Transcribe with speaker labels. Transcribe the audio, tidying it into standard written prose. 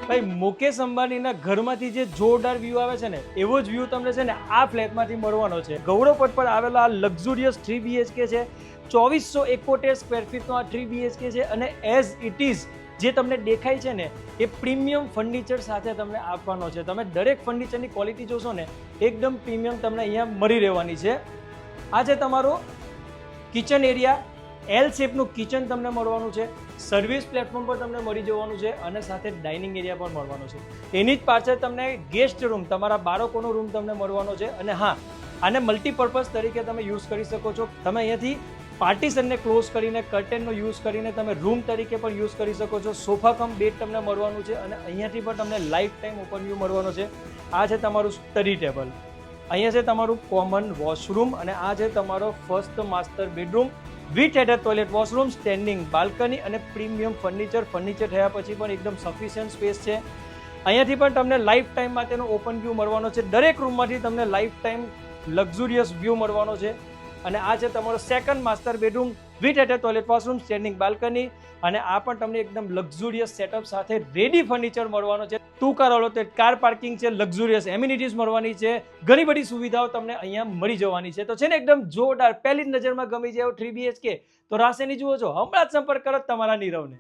Speaker 1: ભાઈ મુકેશ અંબાણીના ઘરમાંથી જે જોરદાર વ્યૂ આવે છે ને એવો જ વ્યૂ તમને છે ને આ ફ્લેટમાંથી મળવાનો છે. ગૌરવ પટ પર આવેલો આ લક્ઝુરિયસ 3 BHK છે. 2471 સ્ક્વેર ફીટનો આ 3 BHK છે અને એઝ ઇટ ઇઝ જે તમને દેખાય છે ને એ પ્રીમિયમ ફર્નિચર સાથે તમને આપવાનો છે. તમે દરેક ફર્નિચરની ક્વોલિટી જોશો ને એકદમ પ્રીમિયમ તમને અહીંયા મળી રહેવાની છે. આ છે તમારો કિચન એરિયા. એલ શેપનું કિચન તમને મળવાનું છે. સર્વિસ પ્લેટફોર્મ પર તમને મળી જવાનું છે અને સાથે ડાઇનિંગ એરિયા પણ મળવાનો છે. એની જ પાછળ તમને ગેસ્ટ રૂમ, તમારા બાળકોનો રૂમ તમને મળવાનો છે. અને હા, આને મલ્ટીપર્પઝ તરીકે તમે યુઝ કરી શકો છો. તમે અહીંયાથી પાર્ટીશનને ક્લોઝ કરીને કર્ટેનનો યુઝ કરીને તમે રૂમ તરીકે પણ યુઝ કરી શકો છો. સોફા કમ બેડ તમને મળવાનું છે અને અહીંયાથી પણ તમને લાઈફ ટાઈમ ઓપન વ્યૂ મળવાનો છે. આ છે તમારું સ્ટડી ટેબલ. અહીંયા છે તમારું કોમન વોશરૂમ અને આ છે તમારો first master bedroom with attach toilet, washroom, standing balcony અને પ્રીમિયમ ફર્નિચર થયા પછી પણ એકદમ સફિશિયન્ટ સ્પેસ છે. અહીંયાથી પણ તમને લાઈફ ટાઈમ માટેનો ઓપન વ્યૂ મળવાનો છે. દરેક રૂમમાંથી તમને લાઈફ ટાઈમ લક્ઝુરિયસ વ્યૂ મળવાનો છે. અને આ છે તમારો second master bedroom with attach toilet, washroom, standing balcony અને આ પણ તમને એકદમ લક્ઝુરિયસ સેટઅપ સાથે રેડી ફર્નિચર મળવાનો છે. 2 કાર અલોટેડ કાર પાર્કિંગ છે, લક્ઝુરિયસ એમ્યુનિટીઝ મળવાની છે, ઘણી બધી સુવિધાઓ તમને અહીંયા મળી જવાની છે. તો છે ને એકદમ જોરદાર, પહેલી જ નજરમાં ગમી જાય 3 BHK તો રાસેની જુઓ છો, હમણાં જ સંપર્ક કરો તમારા નીરવને.